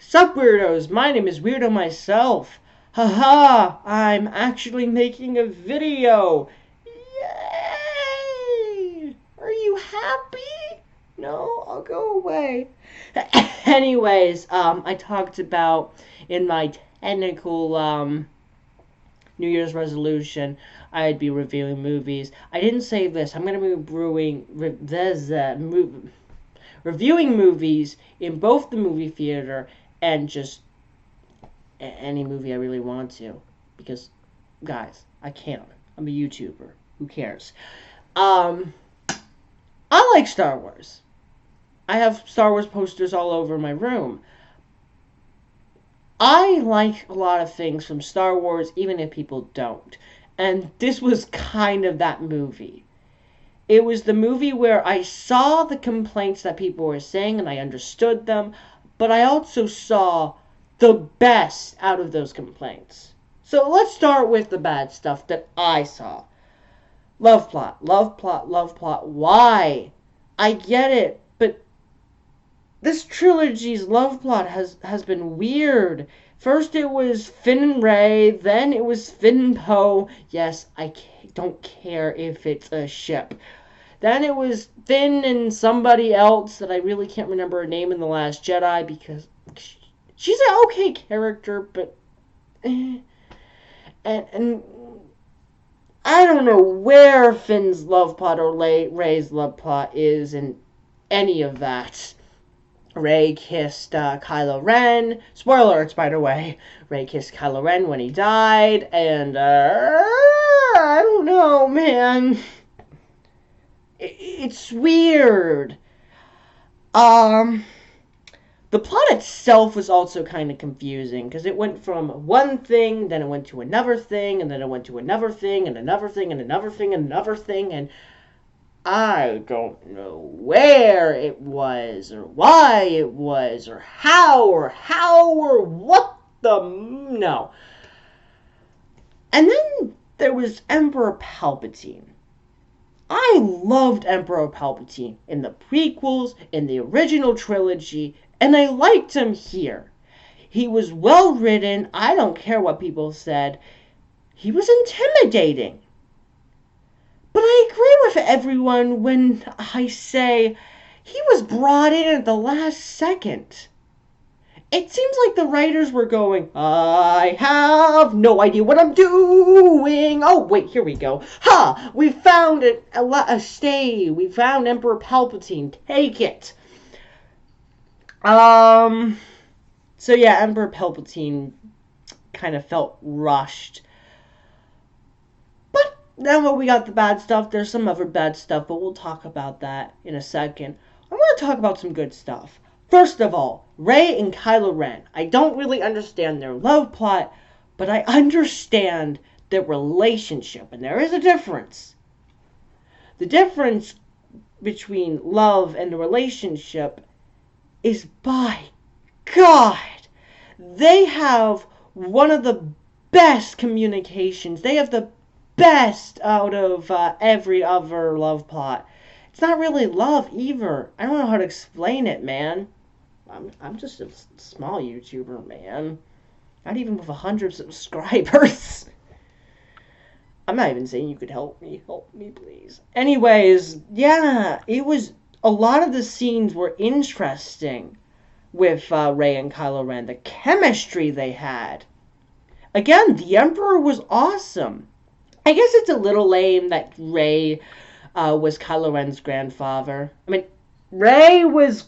Sup, weirdos? My name is Weirdo myself. Haha, I'm actually making a video. Yay! Are you happy? No, I'll go away. Anyways, I talked about in my technical, New Year's resolution, I'd be reviewing movies. I didn't say this. I'm going to be reviewing movies in both the movie theater and just any movie I really want to. Because, guys, I can't. I'm a YouTuber. Who cares? I like Star Wars. I have Star Wars posters all over my room. I like a lot of things from Star Wars, even if people don't. And this was kind of that movie. It was the movie where I saw the complaints that people were saying and I understood them, but I also saw the best out of those complaints. So let's start with the bad stuff that I saw. Love plot, love plot, love plot. Why? I get it, but this trilogy's love plot has been weird. First it was Finn and Rey, then it was Finn and Poe. Yes, I don't care if it's a ship. Then it was Finn and somebody else that I really can't remember her name in The Last Jedi because she's an okay character, but and I don't know where Finn's love plot or Rey's love plot is in any of that. Rey kissed Kylo Ren. Spoiler alerts, by the way. Rey kissed Kylo Ren when he died, and I don't know, man. It's weird. The plot itself was also kind of confusing because it went from one thing, then it went to another thing, and then it went to another thing, and another thing, and another thing, and another thing, and I don't know where it was, or why it was, or how, or what the... No. And then there was Emperor Palpatine. I loved Emperor Palpatine in the prequels, in the original trilogy, and I liked him here. He was well written. I don't care what people said. He was intimidating. But I agree with everyone when I say he was brought in at the last second. It seems like the writers were going, I have no idea what I'm doing. Oh, wait, here we go. Ha! We found a stay. We found Emperor Palpatine. Take it. So yeah, Emperor Palpatine kind of felt rushed. But then when we got the bad stuff, there's some other bad stuff, but we'll talk about that in a second. I want to talk about some good stuff. First of all, Rey and Kylo Ren. I don't really understand their love plot, but I understand their relationship, and there is a difference. The difference between love and the relationship is, by God, they have one of the best communications. They have the best out of every other love plot. It's not really love either. I don't know how to explain it, man. I'm just a small YouTuber, man. Not even with 100 subscribers. I'm not even saying you could help me. Help me, please. Anyways, yeah, it was... A lot of the scenes were interesting with Rey and Kylo Ren. The chemistry they had. Again, the Emperor was awesome. I guess it's a little lame that Rey was Kylo Ren's grandfather. I mean, Rey was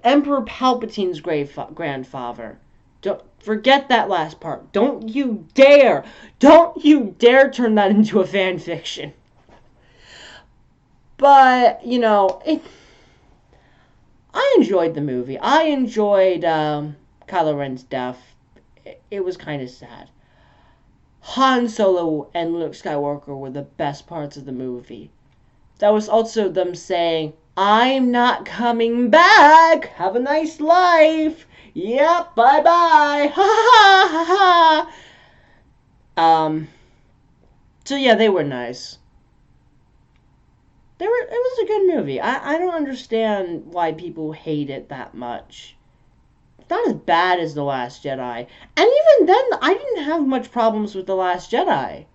Emperor Palpatine's grandfather. Don't forget that last part. Don't you dare turn that into a fan fiction. But, you know, I enjoyed the movie. I enjoyed Kylo Ren's death. It was kind of sad. Han Solo and Luke Skywalker were the best parts of the movie. That was also them saying, I'm not coming back. Have a nice life. Yep, bye-bye. Ha ha ha ha. So yeah, they were nice. It was a good movie. I don't understand why people hate it that much. It's not as bad as The Last Jedi. And even then, I didn't have much problems with The Last Jedi.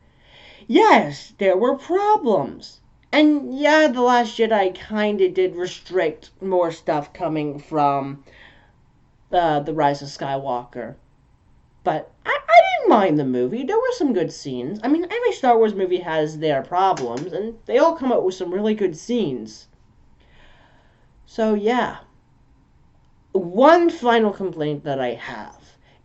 Yes, there were problems. And yeah, The Last Jedi kind of did restrict more stuff coming from The Rise of Skywalker. But I didn't mind the movie. There were some good scenes. I mean, every Star Wars movie has their problems, and they all come up with some really good scenes. So yeah. One final complaint that I have.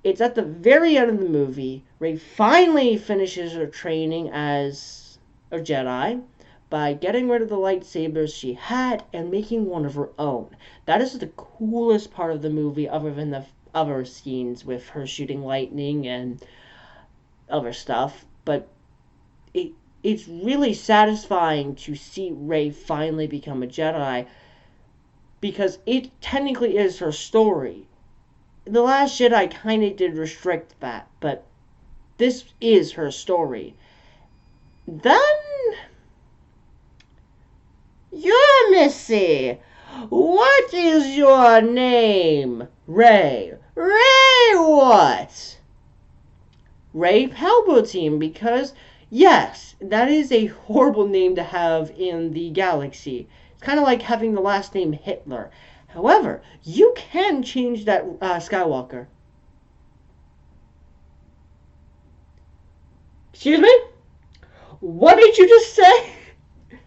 It's at the very end of the movie. Rey finally finishes her training as a Jedi by getting rid of the lightsabers she had and making one of her own. That is the coolest part of the movie, other than the other scenes with her shooting lightning and other stuff. But it's really satisfying to see Rey finally become a Jedi, because it technically is her story. The Last Jedi kind of did restrict that, but this is her story. Then, you're Missy. What is your name? Rey. Rey what? Rey Palpatine, because, yes, that is a horrible name to have in the galaxy. It's kind of like having the last name Hitler. However, you can change that, Skywalker. Excuse me? What did you just say? It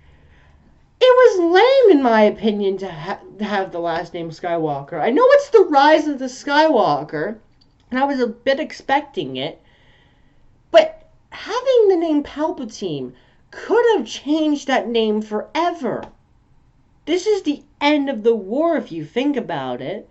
was lame, in my opinion, to have the last name Skywalker. I know it's the rise of the Skywalker, and I was a bit expecting it, but having the name Palpatine could have changed that name forever. This is the end of the war, if you think about it.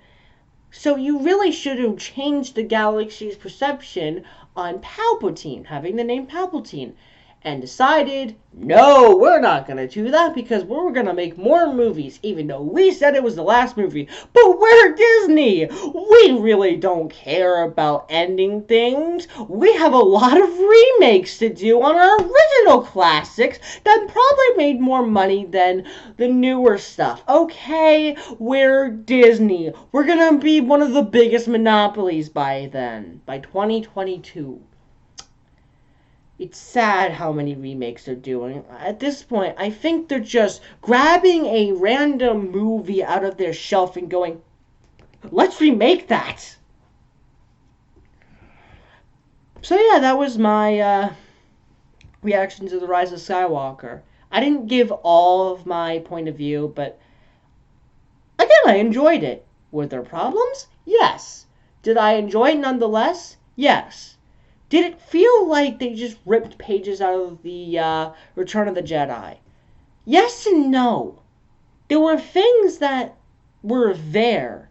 So you really should have changed the galaxy's perception on Palpatine, having the name Palpatine, and decided, no, we're not going to do that because we're going to make more movies, even though we said it was the last movie. But we're Disney. We really don't care about ending things. We have a lot of remakes to do on our original classics that probably made more money than the newer stuff. Okay, we're Disney. We're going to be one of the biggest monopolies by then, by 2022. It's sad how many remakes they're doing. At this point, I think they're just grabbing a random movie out of their shelf and going, let's remake that. So yeah, that was my reaction to The Rise of Skywalker. I didn't give all of my point of view, but again, I enjoyed it. Were there problems? Yes. Did I enjoy it nonetheless? Yes. Did it feel like they just ripped pages out of the Return of the Jedi? Yes and no. There were things that were there.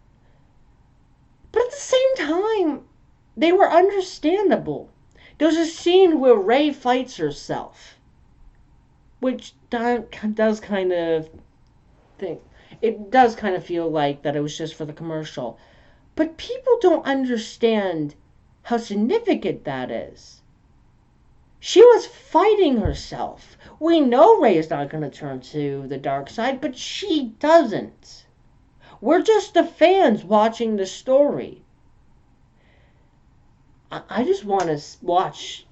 But at the same time, they were understandable. There's a scene where Rey fights herself, which does kind of think. It does kind of feel like that it was just for the commercial. But people don't understand how significant that is. She was fighting herself. We know Rey is not going to turn to the dark side, but she doesn't. We're just the fans watching the story. I just want to watch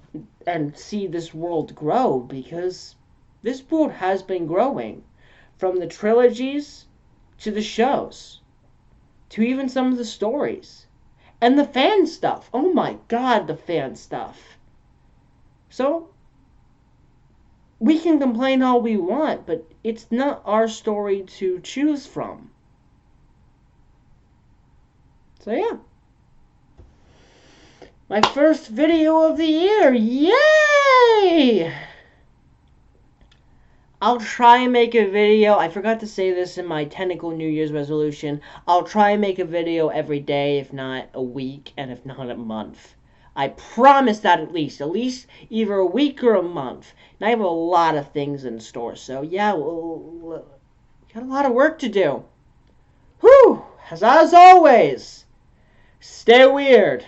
and see this world grow, because this world has been growing. From the trilogies to the shows to even some of the stories. And the fan stuff. Oh my god, the fan stuff. So, we can complain all we want, but it's not our story to choose from. So yeah. My first video of the year. Yay! I'll try and make a video. I forgot to say this in my technical New Year's resolution. I'll try and make a video every day, if not a week, and if not a month. I promise that at least either a week or a month. And I have a lot of things in store, so yeah, we'll got a lot of work to do. Whew! As always, stay weird.